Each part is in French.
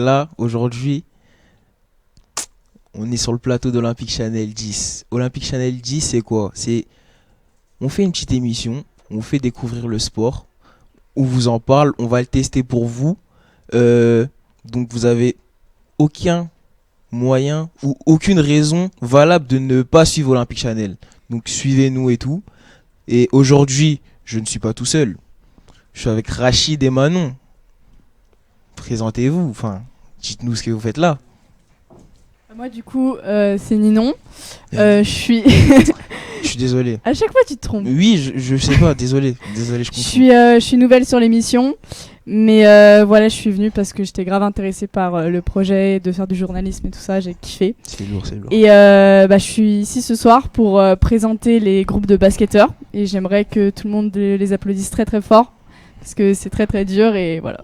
là, aujourd'hui, on est sur le plateau d'Olympique Channel 10. Olympique Channel 10, c'est quoi? On fait une petite émission, on fait découvrir le sport, on vous en parle, on va le tester pour vous. Donc vous avez aucun moyen ou aucune raison valable de ne pas suivre Olympique Channel. Donc suivez-nous et tout. Et aujourd'hui, je ne suis pas tout seul. Je suis avec Rachid et Manon. Présentez-vous, enfin, dites-nous ce que vous faites là. Moi, du coup, c'est Ninon. Je suis. Je suis désolé. À chaque fois, tu te trompes. Oui, je sais pas, désolé, je comprends. Je suis nouvelle sur l'émission, mais voilà, je suis venue parce que j'étais grave intéressée par le projet de faire du journalisme et tout ça, j'ai kiffé. C'est lourd, c'est lourd. Et je suis ici ce soir pour présenter les groupes de basketteurs et j'aimerais que tout le monde les applaudisse très très fort parce que c'est très très dur et voilà.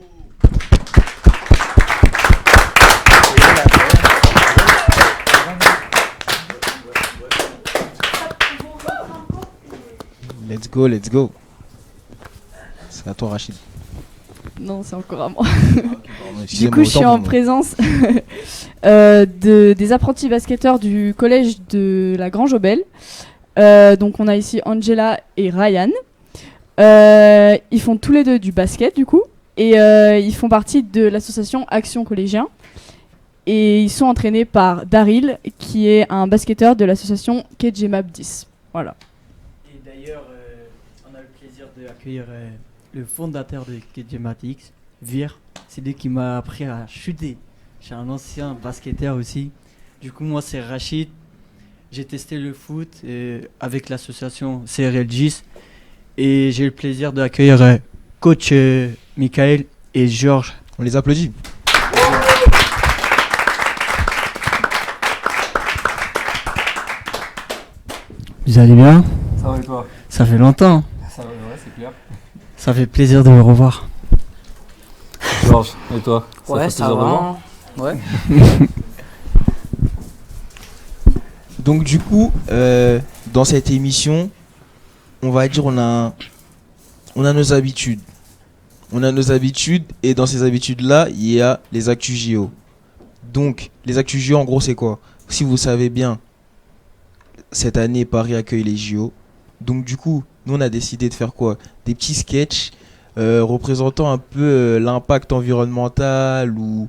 Let's go, let's go. C'est à toi, Rachid. Non, c'est encore à moi. Pardon, Du coup, je suis en présence des apprentis basketteurs du collège de la Grange-Aubel. Donc, on a ici Angela et Ryan. Ils font tous les deux du basket, du coup. Et ils font partie de l'association Action Collégien. Et ils sont entraînés par Daryl, qui est un basketteur de l'association KJMAP 10. Voilà. Et d'ailleurs, on a le plaisir d'accueillir le fondateur de KJMATX, Vir. C'est lui qui m'a appris à chuter. Je suis un ancien basketteur aussi. Du coup, moi, c'est Rachid. J'ai testé le foot avec l'association CRL10. Et j'ai le plaisir d'accueillir coach Michael et Georges. On les applaudit. Vous allez bien? Ça va et toi? Ça fait longtemps. Ça va, ouais, c'est clair. Ça fait plaisir de vous revoir. Georges, et toi? Ouais, fait ça plaisir de voir? va. Ouais. Donc du coup, dans cette émission, on va dire on a nos habitudes. On a nos habitudes et dans ces habitudes-là, il y a les actus JO. Donc, les actus JO, en gros, c'est quoi? Si vous savez bien, cette année, Paris accueille les JO. Donc du coup, nous, on a décidé de faire quoi? Des petits sketchs représentant un peu l'impact environnemental ou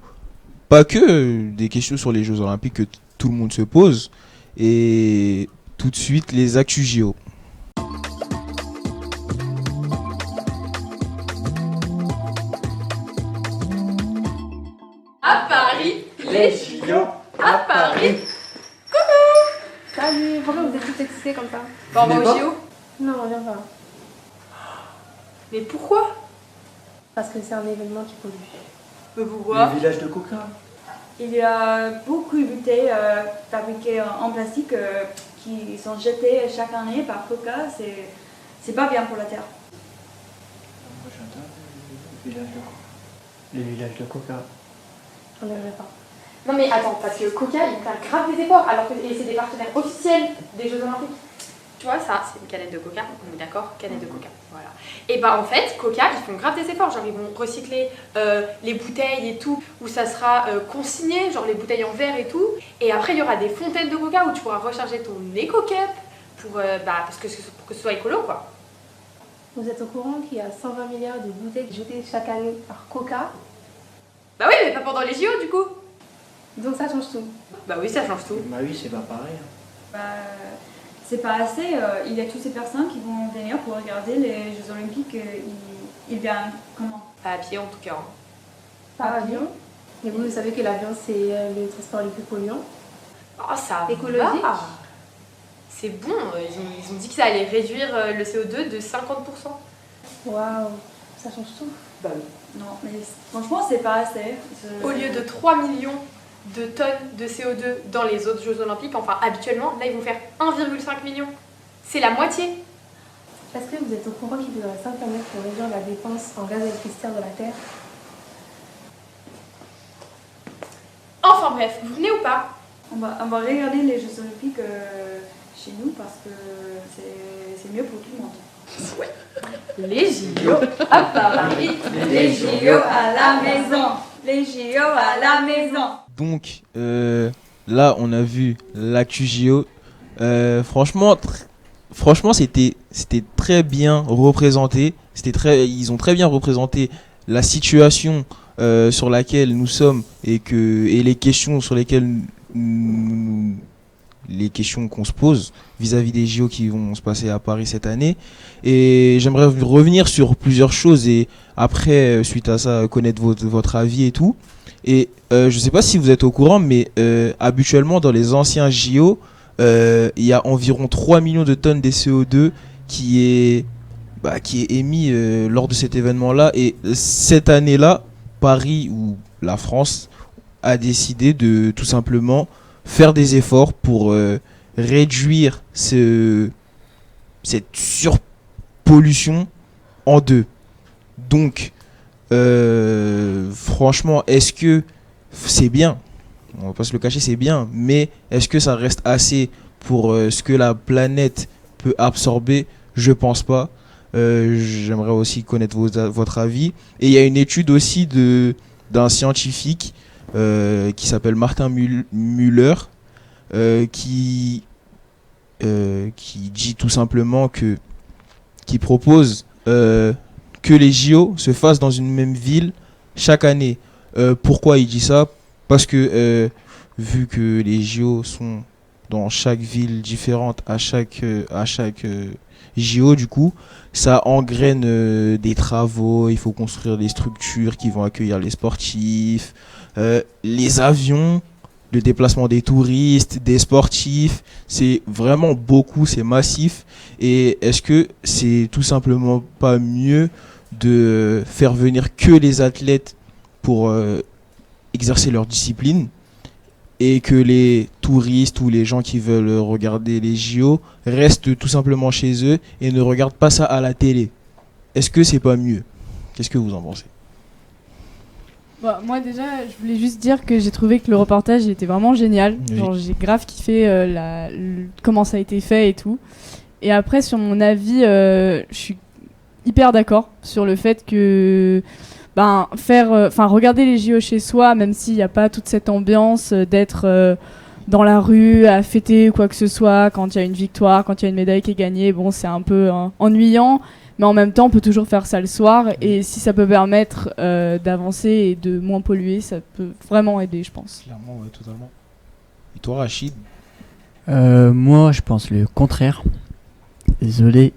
pas que, des questions sur les Jeux Olympiques que tout le monde se pose. Et tout de suite, les actus JO. À Paris, les JO. À Paris. Salut, pourquoi vous êtes tous excités comme ça? Bon, on va aux JO. Non, on vient pas. Mais pourquoi? Parce que c'est un événement qui pollue. Mais pourquoi? Le village de Coca. Il y a beaucoup de bouteilles fabriquées en plastique qui sont jetées chaque année par Coca. C'est pas bien pour la terre. Le village de Coca. On ne pas. Non mais attends, parce que Coca, il fait grave des efforts, alors que c'est des partenaires officiels des Jeux Olympiques. Tu vois, ça, c'est une canette de Coca, on est d'accord, canette de Coca, voilà. Et bah en fait, Coca, ils font grave des efforts, genre ils vont recycler les bouteilles et tout, où ça sera consigné, genre les bouteilles en verre et tout. Et après, il y aura des fontaines de Coca où tu pourras recharger ton éco-cup pour que ce soit écolo, quoi. Vous êtes au courant qu'il y a 120 milliards de bouteilles jetées chaque année par Coca? Bah oui, mais pas pendant les JO du coup. Donc ça change tout. Bah oui, ça change tout. Bah oui, c'est pas pareil. Bah, c'est pas assez. Il y a toutes ces personnes qui vont venir pour regarder les Jeux Olympiques. Ils viennent comment? À pied en tout cas. Hein. Par avion. Et vous savez que l'avion, c'est le transport le plus polluant. Oh, ça Écologique. va. C'est bon, ils ont dit que ça allait réduire le CO2 de 50%. Waouh, ça change tout. Bah oui. Non, mais franchement, c'est pas assez. Au lieu de 3 millions de tonnes de CO2 dans les autres Jeux Olympiques, enfin habituellement, là ils vont faire 1,5 million. C'est la moitié. Est-ce que vous êtes au courant qu'il faudrait s'internet pour réduire la dépense en gaz à effet de serre de la Terre? Enfin bref, vous venez ou pas? On va regarder les Jeux Olympiques chez nous parce que c'est mieux pour tout le monde. Ouais. Les JO à Paris, les JO à la maison. les JO à la maison. Donc là, on a vu l'actu JO. Franchement, c'était très bien représenté. Ils ont très bien représenté la situation sur laquelle nous sommes et les questions sur lesquelles les questions qu'on se pose vis-à-vis des JO qui vont se passer à Paris cette année. Et j'aimerais revenir sur plusieurs choses et après, suite à ça, connaître votre avis et tout. Et je sais pas si vous êtes au courant, mais habituellement dans les anciens JO, il y a environ 3 millions de tonnes de CO2 qui est émis lors de cet événement-là. Et cette année-là, Paris ou la France a décidé de tout simplement faire des efforts pour réduire cette surpollution en deux. Donc, franchement, est-ce que c'est bien ? On va pas se le cacher, c'est bien. Mais est-ce que ça reste assez pour ce que la planète peut absorber ? Je pense pas. J'aimerais aussi connaître votre avis. Et il y a une étude aussi d'un scientifique qui s'appelle Martin Müller qui dit tout simplement qui propose que les JO se fassent dans une même ville chaque année. Pourquoi il dit ça ? Parce que vu que les JO sont dans chaque ville différente à chaque JO, du coup, ça engraine des travaux. Il faut construire des structures qui vont accueillir les sportifs, les avions, le déplacement des touristes, des sportifs. C'est vraiment beaucoup, c'est massif. Et est-ce que c'est tout simplement pas mieux de faire venir que les athlètes pour exercer leur discipline et que les touristes ou les gens qui veulent regarder les JO restent tout simplement chez eux et ne regardent pas ça à la télé? Est-ce que c'est pas mieux? Qu'est-ce que vous en pensez? Bah, moi déjà, je voulais juste dire que j'ai trouvé que le reportage était vraiment génial. Oui. Genre, j'ai grave kiffé comment ça a été fait et tout. Et après, sur mon avis, je suis hyper d'accord sur le fait que regarder les JO chez soi, même s'il n'y a pas toute cette ambiance d'être dans la rue à fêter ou quoi que ce soit, quand il y a une victoire, quand il y a une médaille qui est gagnée, bon, c'est un peu ennuyant. Mais en même temps, on peut toujours faire ça le soir. Et si ça peut permettre d'avancer et de moins polluer, ça peut vraiment aider, je pense. Clairement, ouais, totalement. Et toi, Rachid? Moi, je pense le contraire. Désolé.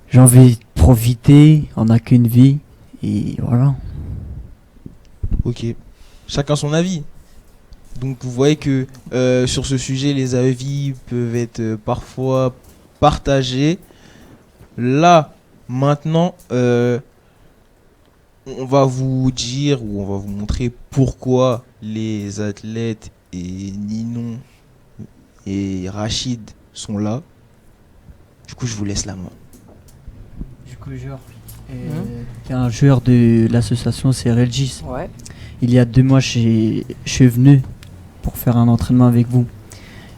J'ai envie de profiter, on n'a qu'une vie. Et voilà. Ok. Chacun son avis. Donc vous voyez que sur ce sujet, les avis peuvent être parfois partagés. Là, maintenant, on va vous dire ou on va vous montrer pourquoi les athlètes et Ninon et Rachid sont là. Du coup, je vous laisse la main. Du coup, t'es un joueur de l'association CRLGIS. Ouais. Il y a 2 mois, je suis venu pour faire un entraînement avec vous.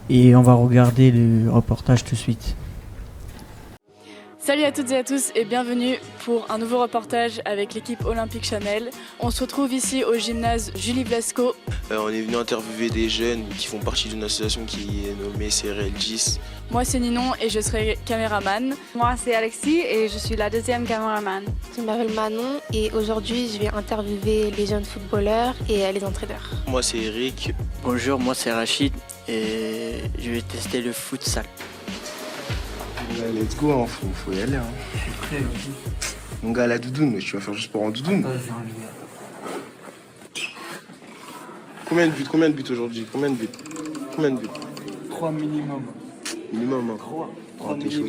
Et on va regarder le reportage tout de suite. Salut à toutes et à tous et bienvenue pour un nouveau reportage avec l'équipe Olympique Chanel. On se retrouve ici au gymnase Julie Blasco. On est venu interviewer des jeunes qui font partie d'une association qui est nommée CRLGIS. Moi c'est Ninon et je serai caméraman. Moi c'est Alexis et je suis la deuxième caméraman. Je m'appelle Manon et aujourd'hui je vais interviewer les jeunes footballeurs et les entraîneurs. Moi c'est Eric. Bonjour, moi c'est Rachid et je vais tester le futsal. Let's go, hein, faut y aller. Hein. Mon gars, la doudoune, tu vas faire juste pour en doudoune. Combien de buts aujourd'hui? Combien de buts? 3 minimum. Minimum, hein. 3 t'es chaud.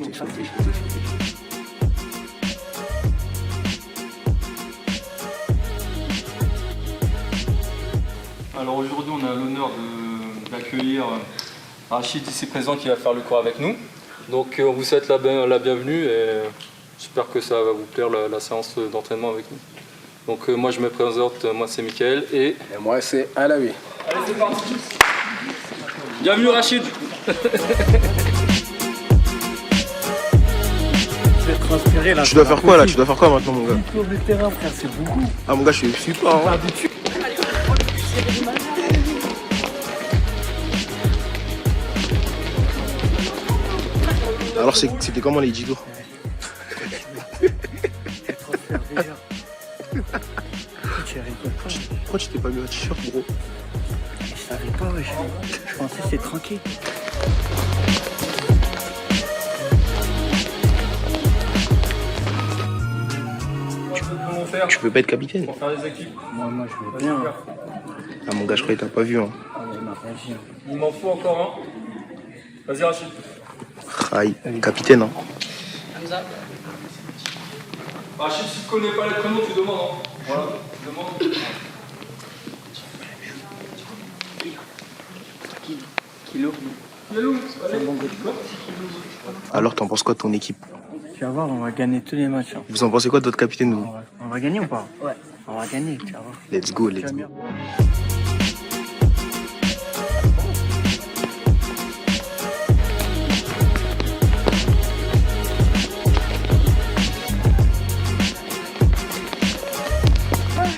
Alors aujourd'hui, on a l'honneur d'accueillir Rachid ici présent qui va faire le cours avec nous. Donc on vous souhaite la bienvenue et j'espère que ça va vous plaire la séance d'entraînement avec nous. Donc moi je me présente, moi c'est Mickaël et moi c'est Alawi. Allez c'est parti. Bienvenue Rachid. Je vais transpirer là. Tu dois faire quoi là? Tu dois faire quoi maintenant mon gars? Le terrain frère, c'est beaucoup. Ah mon gars, je suis pas hein. Alors c'était comment les 10 tours? Pourquoi tu t'es pas mis un t-shirt, gros? Je savais pas, ouais, je pensais que c'était tranquille. Tu peux pas être capitaine? Pour faire des équipes. Moi je veux bien. Ah mon gars, je croyais que t'as pas vu. Hein. Ah ouais, il m'a pas vu. Il m'en faut encore un. Vas-y Rachid. Aïe, capitaine. Hein. Rachid, si tu connais pas les prénoms, tu demandes. Hein. Voilà, tu demandes. Kilo. Alors t'en penses quoi de ton équipe? Tu vas voir, on va gagner tous les matchs. Hein. Vous en pensez quoi de votre capitaine vous? On va gagner ou pas? Ouais. On va gagner, tu vas voir. Let's go, let's go.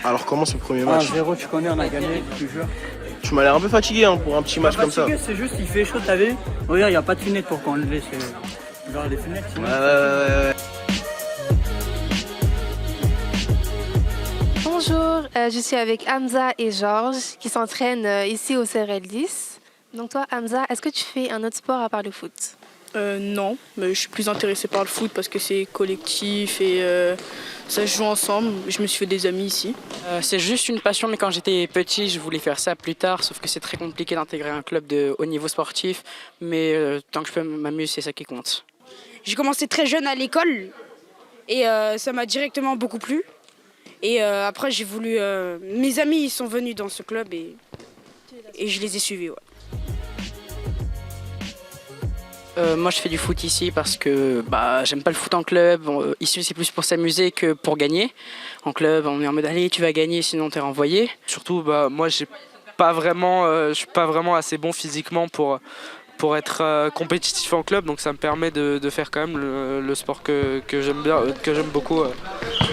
Alors comment ce premier match? 1-0, tu connais, on a gagné, je te jure. Tu m'as l'air un peu fatigué hein, pour un petit match comme ça. C'est juste, il fait chaud, t'as vu? Regarde, il n'y a pas de fenêtre pour enlever. Genre les fenêtres, sinon. Ouais. Bonjour, je suis avec Hamza et Georges qui s'entraînent ici au CRL 10. Donc toi Hamza, est-ce que tu fais un autre sport à part le foot? Non, mais je suis plus intéressée par le foot parce que c'est collectif et ça se joue ensemble. Je me suis fait des amis ici. C'est juste une passion, mais quand j'étais petit, je voulais faire ça plus tard, sauf que c'est très compliqué d'intégrer un club de haut niveau sportif. Mais tant que je peux m'amuser, c'est ça qui compte. J'ai commencé très jeune à l'école et ça m'a directement beaucoup plu. Et après, j'ai voulu... mes amis ils sont venus dans ce club et je les ai suivis. Ouais. Moi je fais du foot ici parce que j'aime pas le foot en club. Ici c'est plus pour s'amuser que pour gagner. En club on est en mode allez tu vas gagner sinon t'es renvoyé. Surtout moi je suis pas vraiment assez bon physiquement pour être compétitif en club, donc ça me permet de faire quand même le sport que j'aime bien, que j'aime beaucoup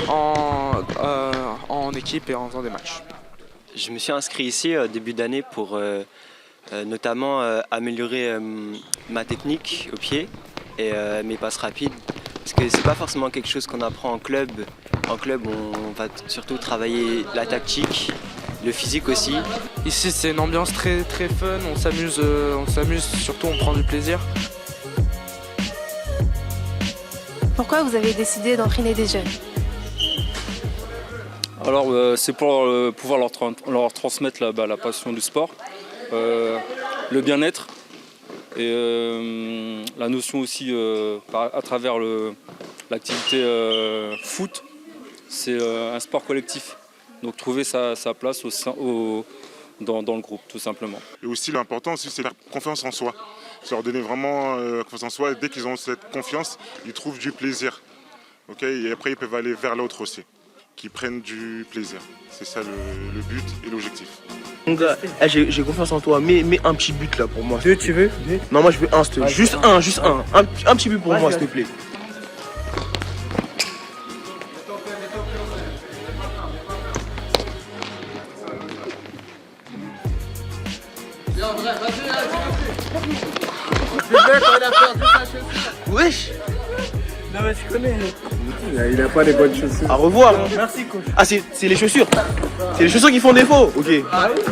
en équipe et en faisant des matchs. Je me suis inscrit ici début d'année pour notamment améliorer ma technique au pied et mes passes rapides, parce que c'est pas forcément quelque chose qu'on apprend en club. En club on va surtout travailler la tactique, le physique aussi. Ici c'est une ambiance très très fun, on s'amuse, surtout on prend du plaisir. Pourquoi vous avez décidé d'entraîner des jeunes? Alors c'est pour pouvoir leur transmettre la passion du sport, le bien-être et la notion aussi à travers l'activité foot, c'est un sport collectif. Donc trouver sa place dans le groupe tout simplement. Et aussi l'important aussi c'est la confiance en soi. C'est leur donner vraiment confiance en soi et dès qu'ils ont cette confiance, ils trouvent du plaisir. Okay, et après ils peuvent aller vers l'autre aussi, qu'ils prennent du plaisir. C'est ça le but et l'objectif. Mon gars, j'ai confiance en toi, mets un petit but là pour moi. Deux, tu veux? Non, moi je veux un, s'il te plaît. Juste un. Un petit but pour moi, s'il te plaît. Wesh! Non mais je connais. Il a pas les bonnes chaussures. À revoir. Merci coach. Ah c'est les chaussures. C'est les chaussures qui font défaut. Ok. Ah oui.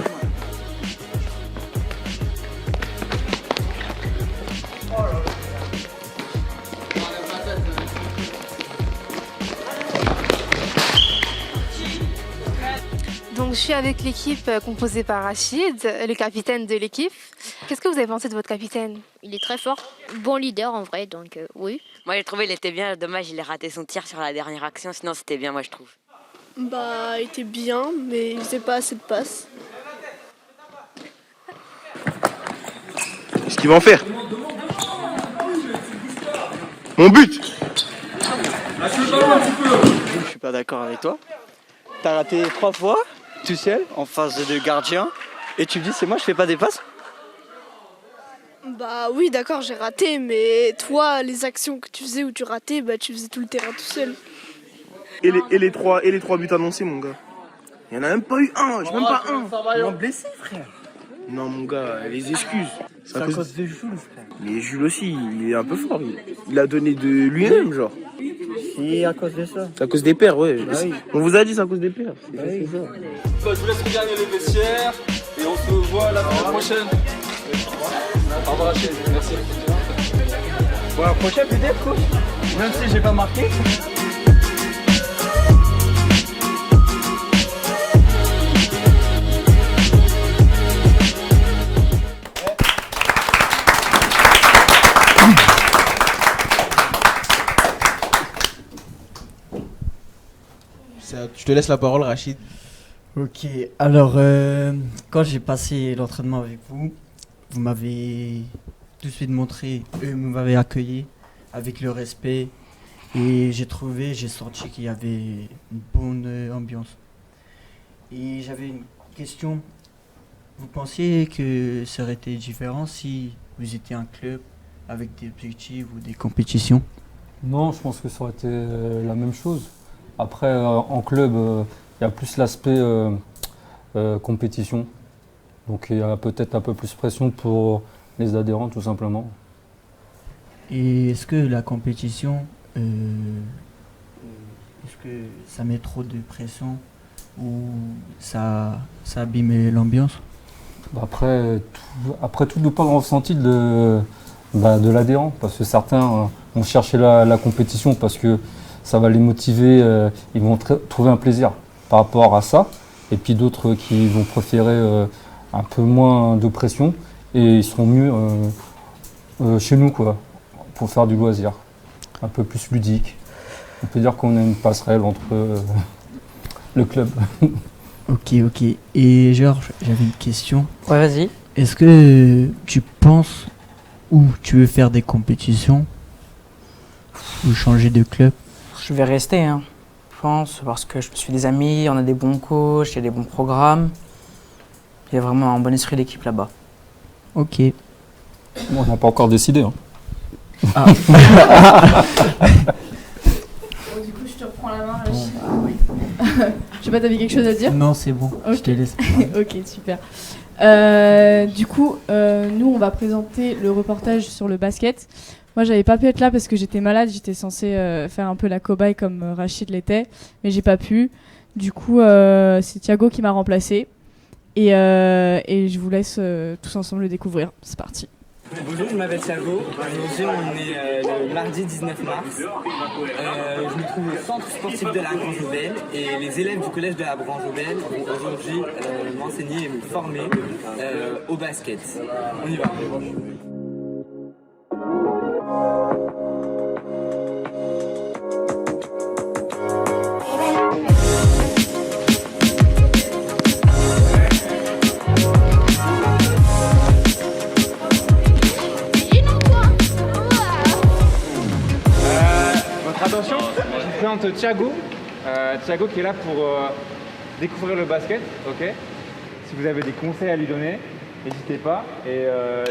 Donc je suis avec l'équipe composée par Rachid, le capitaine de l'équipe. Qu'est-ce que vous avez pensé de votre capitaine? Il est très fort, bon leader en vrai, donc oui. Moi j'ai trouvé il était bien, dommage il a raté son tir sur la dernière action, sinon c'était bien moi je trouve. Il était bien, mais il faisait pas assez de passes. Qu'est-ce qu'il va en faire? Mon but! Je suis pas d'accord avec toi. T'as raté 3 fois, tout seul, en face de 2 gardiens, et tu me dis c'est moi je fais pas des passes? Oui d'accord j'ai raté, mais toi les actions que tu faisais où tu ratais, tu faisais tout le terrain tout seul. Et les trois buts annoncés mon gars. Il y en a même pas eu un, j'ai même pas un. Ils m'ont blessé frère. Non, mon gars, les excuses. C'est à cause de Jules, frère. Mais Jules aussi, il est un peu fort. Il a donné de lui-même, genre. C'est à cause de ça. C'est à cause des pères, ouais. Bah oui. On vous a dit c'est à cause des pères. Bah oui. C'est ça. Bah, je vous laisse regagner les vestiaires et on se voit la semaine prochaine. Au revoir Rachid, merci. Bon, la prochaine peut-être, coach. Même si j'ai pas marqué. Je te laisse la parole, Rachid. Ok, alors quand j'ai passé l'entraînement avec vous, vous m'avez tout de suite montré, eux m'avaient accueilli avec le respect et j'ai senti qu'il y avait une bonne ambiance. Et j'avais une question, vous pensiez que ça aurait été différent si vous étiez un club avec des objectifs ou des compétitions? Non, je pense que ça aurait été la même chose. Après, en club, il y a plus l'aspect compétition. Donc il y a peut-être un peu plus pression pour les adhérents, tout simplement. Et est-ce que la compétition, est-ce que ça met trop de pression ou ça abîme l'ambiance? Après, tout dépend du ressenti de l'adhérent. Parce que certains vont chercher la compétition parce que ça va les motiver, ils vont trouver un plaisir par rapport à ça. Et puis d'autres qui vont préférer un peu moins de pression et ils seront mieux chez nous, quoi, pour faire du loisir, un peu plus ludique. On peut dire qu'on a une passerelle entre le club. Ok. Et Georges, j'avais une question. Ouais, vas-y. Est-ce que tu penses ou tu veux faire des compétitions ou changer de club? Je vais rester, hein, je pense, parce que je me suis des amis, on a des bons coachs, il y a des bons programmes. Il y a vraiment un bon esprit d'équipe là-bas. Ok. Bon, on n'a pas encore décidé. Hein. Ah. Bon, du coup, je te reprends la main. Rachid. Je sais pas, t'avais quelque chose à dire? Non, c'est bon, okay. je te laisse. Ok, super. Du coup, nous, on va présenter le reportage sur le basket. Moi, j'avais pas pu être là parce que j'étais malade. J'étais censée faire un peu la cobaye comme Rachid l'était, mais j'ai pas pu. Du coup, c'est Thiago qui m'a remplacée. Et je vous laisse tous ensemble le découvrir. C'est parti. Bonjour, je m'appelle Thiago. Aujourd'hui, on est le mardi 19 mars. Je me trouve au centre sportif de la Branche-Aubelle et les élèves du collège de la Branche-Aubelle vont aujourd'hui m'enseigner et me former au basket. On y va. Attention, je vous présente Thiago. Thiago qui est là pour découvrir le basket, ok. Si vous avez des conseils à lui donner, n'hésitez pas. Et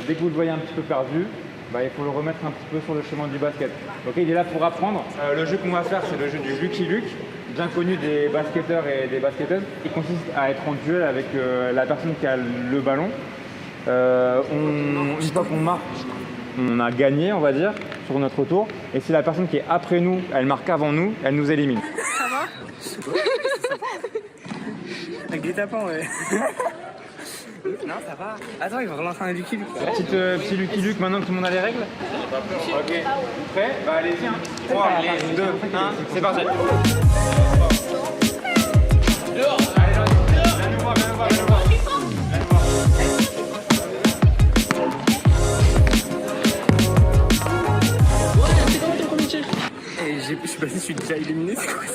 dès que vous le voyez un petit peu perdu, il faut le remettre un petit peu sur le chemin du basket. Ok, il est là pour apprendre. Le jeu qu'on va faire, c'est le jeu du Lucky Luke, bien connu des basketteurs et des basketteuses. Il consiste à être en duel avec la personne qui a le ballon. Une fois qu'on marque, on a gagné, on va dire, sur notre tour. Et si la personne qui est après nous, elle marque avant nous, elle nous élimine. Ça va? Avec des tapants, ouais. Non, ça va. Attends, il va relancer un Lucky Luke. Petit Lucky Luke, maintenant que tout le monde a les règles. Ok. Prêt? Allez-y. 3, 2, 1, c'est parti. Dehors. Viens nous voir. Je sais pas si je suis déjà éliminé, c'est quoi ça?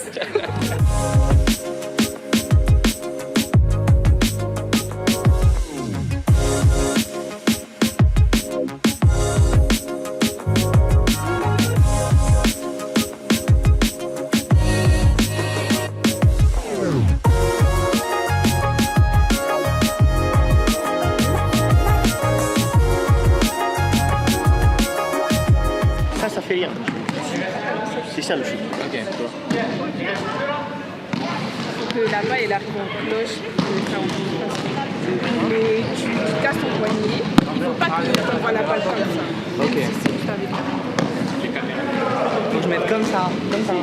Ça fait rien. C'est ça le shoot. Ok. que la balle elle arrive en cloche, mais tu casses ton poignet. Il ne faut pas que tu envoies la balle comme ça. Ok. Même si c'est juste avec la main. Faut que je mette comme ça, comme ça.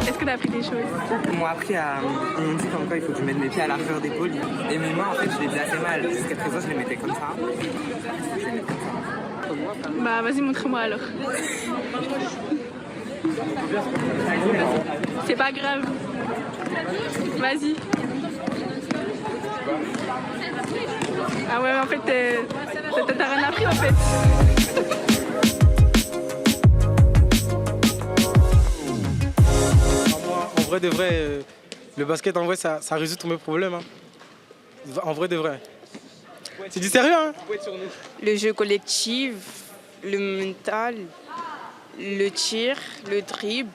Est-ce que tu as appris des choses? Ils m'ont appris à. Ils m'ont dit comme quoi il faut que je mette mes pieds à largeur d'épaule. Et mes mains, en fait, je les faisais assez mal. Jusqu'à présent, je les mettais comme ça. Je les mets comme ça. Bah vas-y, montre-moi alors. C'est pas grave. Vas-y. Ah ouais, en fait, t'as rien appris en fait. En vrai de vrai, le basket en vrai ça résout tous mes problèmes. Hein. En vrai de vrai. C'est du sérieux hein. Le jeu collectif, le mental, le tir, le dribble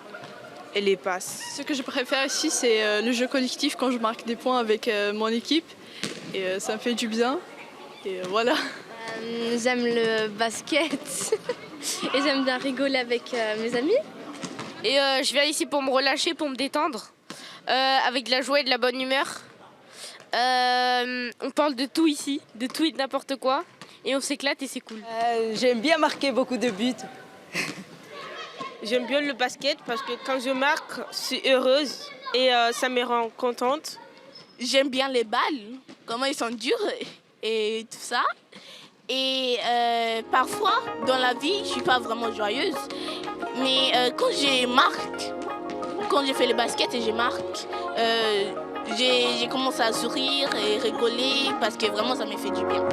et les passes. Ce que je préfère ici, c'est le jeu collectif quand je marque des points avec mon équipe. Et ça me fait du bien. Et voilà. J'aime le basket et j'aime bien rigoler avec mes amis. Et je viens ici pour me relâcher, pour me détendre, avec de la joie et de la bonne humeur. On parle de tout ici, de tout et de n'importe quoi. Et on s'éclate et c'est cool. J'aime bien marquer beaucoup de buts. J'aime bien le basket parce que quand je marque, je suis heureuse et ça me rend contente. J'aime bien les balles, comment ils sont durs et tout ça. Et parfois, dans la vie, je suis pas vraiment joyeuse. Mais quand j'ai fait le basket et j'ai marqué, j'ai commencé à sourire et rigoler parce que vraiment ça m'a fait du bien.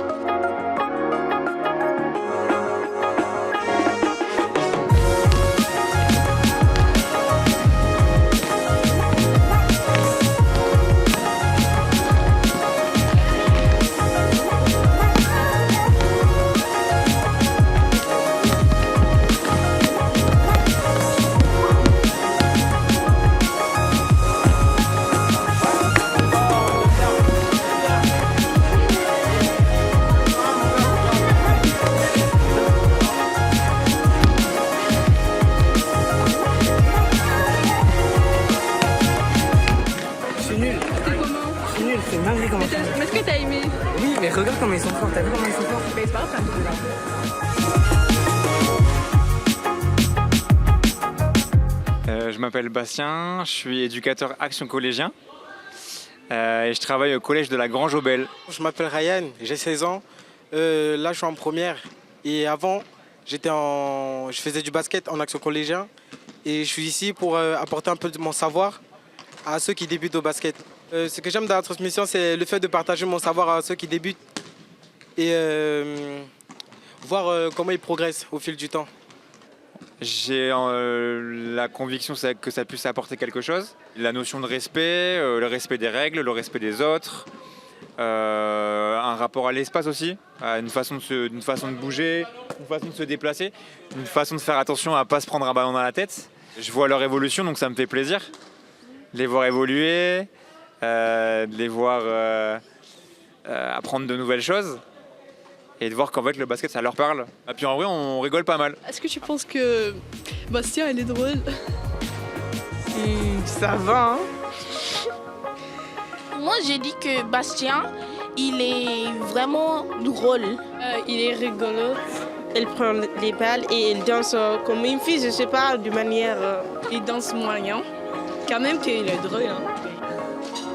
Mais est-ce que t'as aimé? Oui, mais regarde comment ils sont forts. T'as vu comment ils sont forts? Mais c'est pas grave, Je m'appelle Bastien, je suis éducateur Action Collégien et je travaille au collège de la Grange Aubel. Je m'appelle Ryan, j'ai 16 ans. Là je suis en première et avant je faisais du basket en Action Collégien et je suis ici pour apporter un peu de mon savoir à ceux qui débutent au basket. Ce que j'aime dans la transmission, c'est le fait de partager mon savoir à ceux qui débutent et voir comment ils progressent au fil du temps. J'ai la conviction que ça puisse apporter quelque chose. La notion de respect, le respect des règles, le respect des autres, un rapport à l'espace aussi, une façon de bouger, une façon de se déplacer, une façon de faire attention à ne pas se prendre un ballon dans la tête. Je vois leur évolution, donc ça me fait plaisir. De les voir évoluer, de les voir apprendre de nouvelles choses et de voir qu'en fait le basket ça leur parle. Et puis en vrai on rigole pas mal. Est-ce que tu penses que Bastien il est drôle? Ça va, hein. Moi j'ai dit que Bastien, il est vraiment drôle. Il est rigolo. Elle prend les balles et il danse comme une fille, je sais pas, de manière... Il danse moyen. Quand même qu'il est drôle. Hein.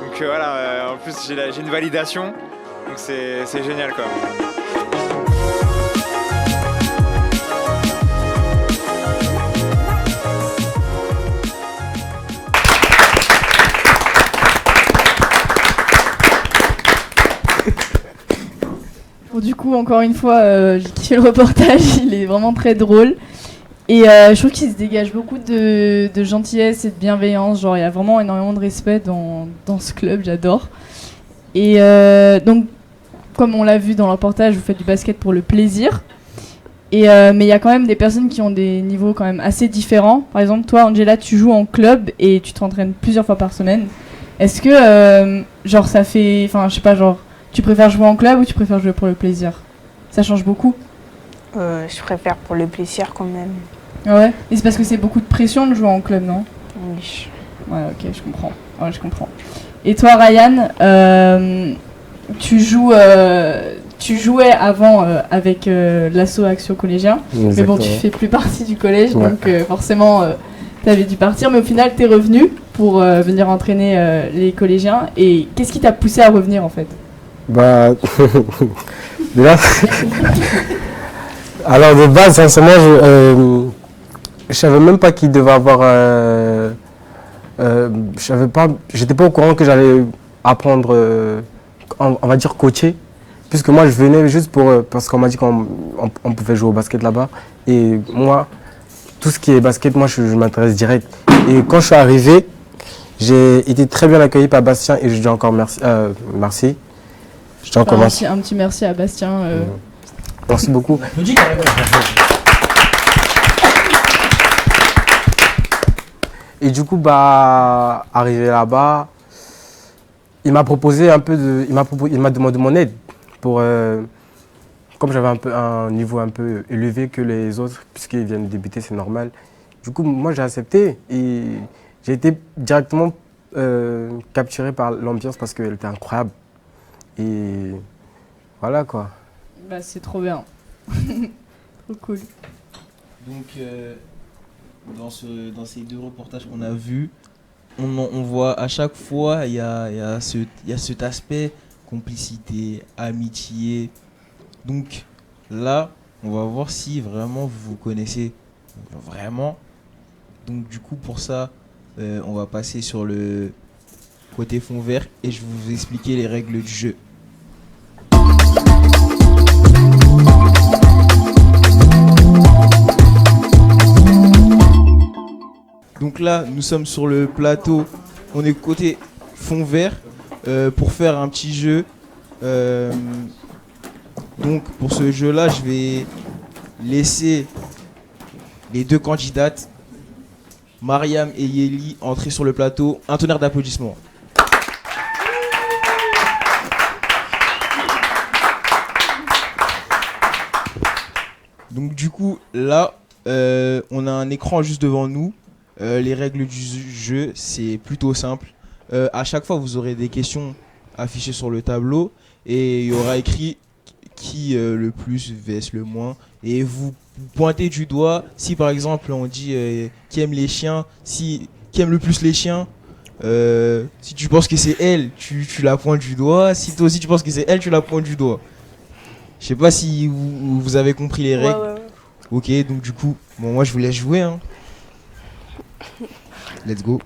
Donc voilà, en plus j'ai une validation, donc c'est génial quoi. Bon, du coup, encore une fois, j'ai kiffé le reportage, il est vraiment très drôle. Et je trouve qu'il se dégage beaucoup de gentillesse et de bienveillance. Genre, il y a vraiment énormément de respect dans ce club, j'adore. Et donc, comme on l'a vu dans le reportage, vous faites du basket pour le plaisir. Mais il y a quand même des personnes qui ont des niveaux quand même assez différents. Par exemple, toi, Angela, tu joues en club et tu t'entraînes plusieurs fois par semaine. Est-ce que, genre, ça fait... Enfin, je sais pas, genre, tu préfères jouer en club ou tu préfères jouer pour le plaisir? Ça change beaucoup? Je préfère pour le plaisir quand même. Ah ouais? Et c'est parce que c'est beaucoup de pression de jouer en club, non? Oui. Ouais, ok, je comprends. Ouais, je comprends. Et toi, Ryan, tu jouais avant avec l'asso Action Collégien. Mais bon, tu fais plus partie du collège, donc forcément, t'avais dû partir. Mais au final, t'es revenu pour venir entraîner les collégiens. Et qu'est-ce qui t'a poussé à revenir, en fait? Bah, déjà, alors de base, sincèrement, je savais même pas qu'il devait avoir... j'étais pas au courant que j'allais apprendre, on va dire coacher, puisque moi je venais juste parce qu'on m'a dit qu'on pouvait jouer au basket là-bas. Et moi, tout ce qui est basket, moi je m'intéresse direct. Et quand je suis arrivé, j'ai été très bien accueilli par Bastien et je dis encore merci. Je dis encore merci. Un petit merci à Bastien. Merci beaucoup. Et du coup, bah, arrivé là-bas, il m'a proposé un peu de, il m'a demandé mon aide pour, comme j'avais un niveau un peu élevé que les autres, puisqu'ils viennent de débuter, c'est normal. Du coup, moi, j'ai accepté et j'ai été directement capturé par l'ambiance parce qu'elle était incroyable. Et voilà quoi. Bah, c'est trop bien. Trop cool. Donc, dans ces deux reportages qu'on a vus, on voit à chaque fois, il y a cet aspect complicité, amitié. Donc là, on va voir si vraiment vous vous connaissez vraiment. Donc du coup, pour ça, on va passer sur le côté fond vert et je vais vous expliquer les règles du jeu. Donc là, nous sommes sur le plateau, on est côté fond vert pour faire un petit jeu. Donc pour ce jeu-là, je vais laisser les deux candidates, Mariam et Yeli, entrer sur le plateau. Un tonnerre d'applaudissements. Donc du coup, là, on a un écran juste devant nous. Les règles du jeu, c'est plutôt simple. À chaque fois, vous aurez des questions affichées sur le tableau et il y aura écrit qui le plus vs le moins. Et vous pointez du doigt. Si par exemple on dit qui aime les chiens, qui aime le plus les chiens, si tu penses que c'est elle, tu la pointes du doigt. Si toi aussi tu penses que c'est elle, tu la pointes du doigt. Je sais pas si vous avez compris les règles. Ouais. Ok, donc du coup, bon, moi je vous laisse jouer. Hein. Let's go.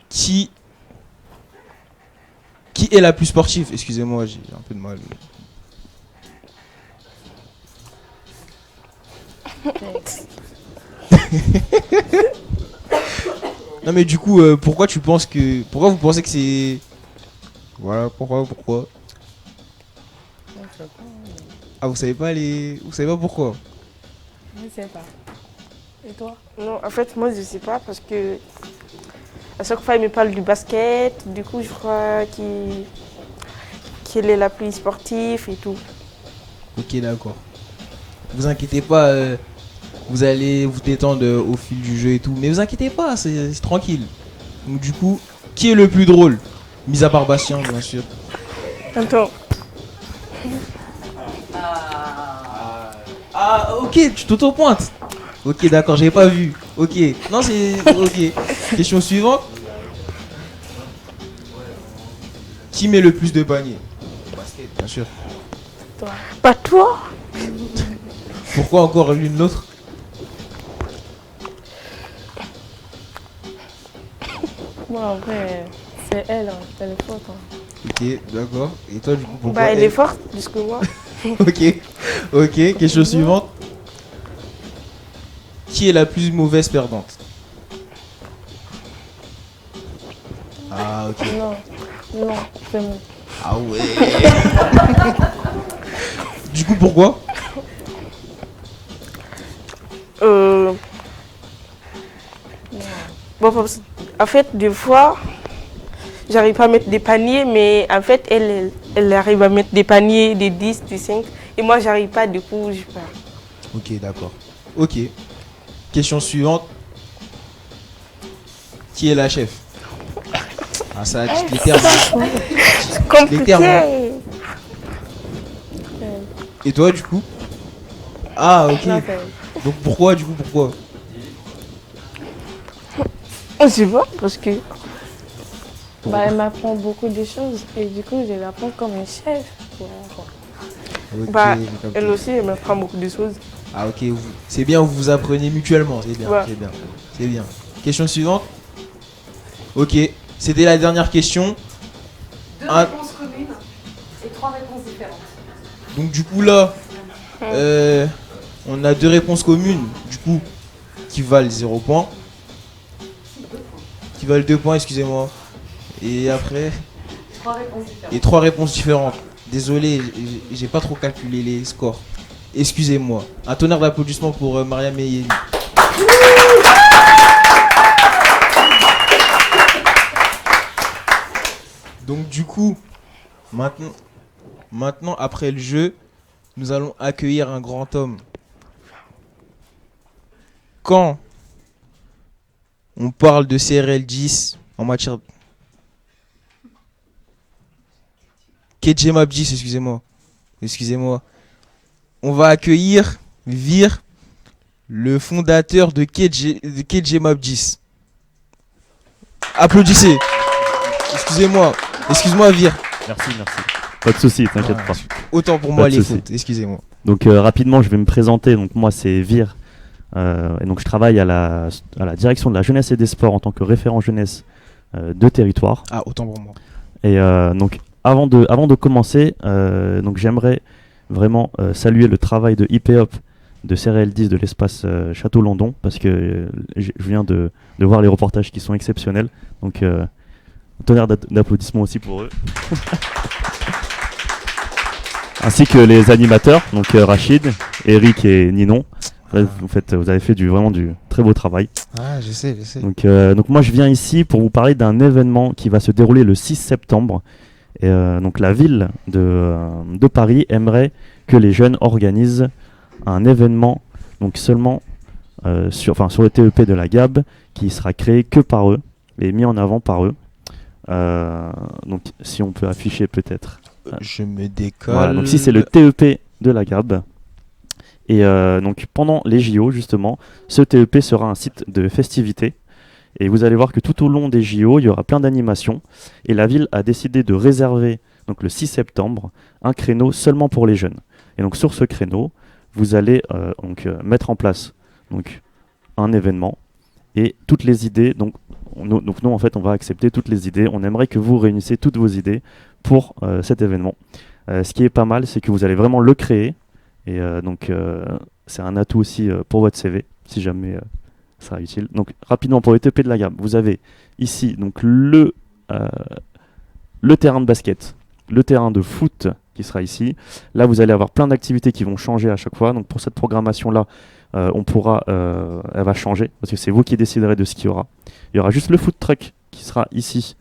Qui est la plus sportive? Excusez-moi, j'ai un peu de mal. Non mais du coup, pourquoi vous pensez que c'est... Voilà, pourquoi? Ah, vous savez pas pourquoi? Je sais pas. Et toi? Non, en fait, moi, je sais pas parce que à chaque fois, il me parle du basket. Du coup, je crois qu'elle est la plus sportive et tout. Ok, d'accord. Vous inquiétez pas, vous allez vous détendre au fil du jeu et tout. Mais vous inquiétez pas, c'est tranquille. Donc du coup, qui est le plus drôle? Mis à part Bastien, bien sûr. Attends. Ah, ok, tu t'auto-pointes. Ok, d'accord, j'avais pas vu. Ok, non, c'est... Ok. Question suivante. Qui met le plus de paniers? Basket, bien sûr. Toi. Pas toi? Pourquoi encore l'une l'autre? Moi, en vrai, c'est elle, hein. Elle est forte. Hein. Ok, d'accord. Et toi, du coup, pourquoi elle est forte, plus que moi. Ok, question suivante. Qui est la plus mauvaise perdante? Ah, ok. Non, c'est moi. Ah ouais. Du coup, pourquoi? Bon, en fait, des fois, j'arrive pas à mettre des paniers, mais en fait, elle arrive à mettre des paniers, des 10, des 5. Et moi, j'arrive pas, du coup, je pars. Ok, d'accord. Ok. Question suivante. qui est la chef? Ah ça, les termes. C'est compliqué. Les termes, hein. Et toi du coup? Ah ok. Donc pourquoi du coup pourquoi? Je sais pas, parce que elle m'apprend beaucoup de choses et du coup je l'apprends comme une chef. Okay, elle aussi elle m'apprend beaucoup de choses. Ah ok, c'est bien, vous vous apprenez mutuellement, c'est bien, ouais. C'est bien, c'est bien. Question suivante. Ok, c'était la dernière question. 2 réponses communes et 3 réponses différentes. Donc du coup là, on a 2 réponses communes, du coup, qui valent 0 points. Qui valent 2 points, excusez-moi. Et après... 3 réponses différentes. Et 3 réponses différentes. Désolé, j'ai pas trop calculé les scores. Excusez-moi. Un tonnerre d'applaudissements pour Mariam et Yéli. Donc du coup, maintenant après le jeu, nous allons accueillir un grand homme. Quand on parle de CRL 10 en matière... KJ 10, excusez-moi. On va accueillir Vir, le fondateur de KJ 10. Applaudissez. Excuse-moi Vir. Merci. Pas de soucis, t'inquiète pas. Autant pour moi les fautes, excusez-moi. Donc rapidement, je vais me présenter. Donc moi c'est Vir. Et donc je travaille à la direction de la jeunesse et des sports en tant que référent jeunesse de territoire. Ah, autant pour moi. Et donc avant de commencer, donc j'aimerais vraiment saluer le travail de IPHOP de CRL10 de l'espace Château-Landon parce que je viens de voir les reportages qui sont exceptionnels. Donc un tonnerre d'applaudissements aussi pour eux. Ainsi que les animateurs, donc Rachid, Eric et Ninon. Vous avez fait vraiment du très beau travail. Ah, je sais. Donc moi je viens ici pour vous parler d'un événement qui va se dérouler le 6 septembre. Et donc la ville de Paris aimerait que les jeunes organisent un événement donc seulement sur le TEP de la GAB qui sera créé que par eux et mis en avant par eux. Donc si on peut afficher peut-être. Je me décolle. Voilà, donc si c'est le TEP de la GAB. Et donc pendant les JO justement, ce TEP sera un site de festivités. Et vous allez voir que tout au long des JO, il y aura plein d'animations. Et la ville a décidé de réserver, donc le 6 septembre, un créneau seulement pour les jeunes. Et donc sur ce créneau, vous allez mettre en place donc, un événement. Et toutes les idées, donc nous en fait on va accepter toutes les idées. On aimerait que vous réunissiez toutes vos idées pour cet événement. Ce qui est pas mal, c'est que vous allez vraiment le créer. Et c'est un atout aussi pour votre CV, si jamais... ça sera utile. Donc rapidement pour les TP de la gamme, vous avez ici donc le terrain de basket, le terrain de foot qui sera ici. Là vous allez avoir plein d'activités qui vont changer à chaque fois. Donc pour cette programmation là, elle va changer parce que c'est vous qui déciderez de ce qu'il y aura. Il y aura juste le food truck qui sera ici,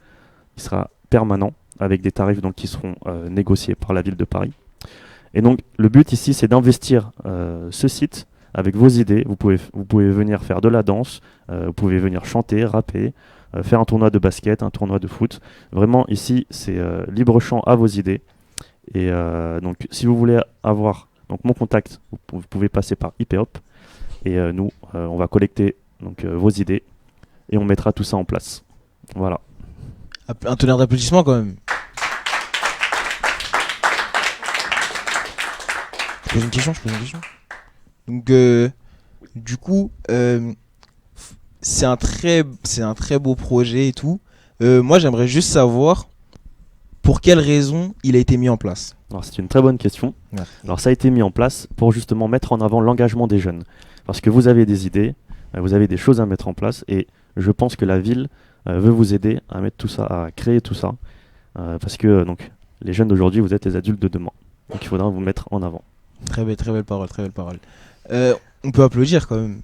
qui sera permanent avec des tarifs donc qui seront négociés par la ville de Paris. Et donc le but ici c'est d'investir ce site avec vos idées. Vous pouvez venir faire de la danse, vous pouvez venir chanter, rapper, faire un tournoi de basket, un tournoi de foot. Vraiment ici c'est libre champ à vos idées. Et donc si vous voulez avoir donc mon contact, vous pouvez passer par IPHOP. Et nous on va collecter donc vos idées et on mettra tout ça en place. Voilà. Un tonnerre d'applaudissements quand même. Je pose une question. Donc du coup c'est un très beau projet et tout. Moi j'aimerais juste savoir pour quelles raisons il a été mis en place. Alors c'est une très bonne question. Merci. Alors ça a été mis en place pour justement mettre en avant l'engagement des jeunes. Parce que vous avez des idées, vous avez des choses à mettre en place et je pense que la ville veut vous aider à mettre tout ça, à créer tout ça. Parce que donc Les jeunes d'aujourd'hui, vous êtes les adultes de demain. Donc il faudra vous mettre en avant. Très belle parole, très belle parole. On peut applaudir quand même.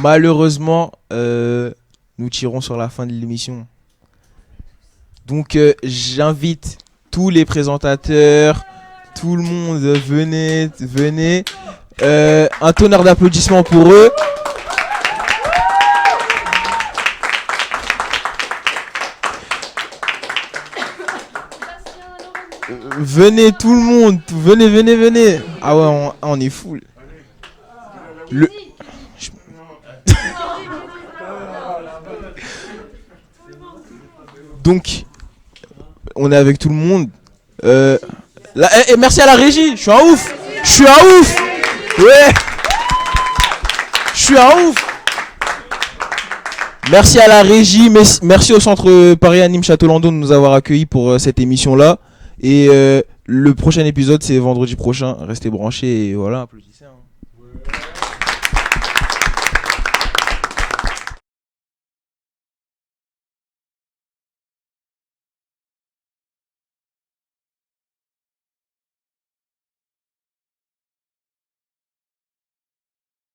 Malheureusement, nous tirons sur la fin de l'émission. Donc j'invite tous les présentateurs, tout le monde, venez. Un tonnerre d'applaudissements pour eux. Venez tout le monde, venez. Ah ouais, on est full. Donc, on est avec tout le monde. Merci à la régie, je suis un ouf. Ouais. Je suis un ouf. Merci à la régie, merci au centre Paris Anime Château-Landon de nous avoir accueillis pour cette émission-là. Et le prochain épisode, c'est vendredi prochain. Restez branchés et voilà, applaudissez.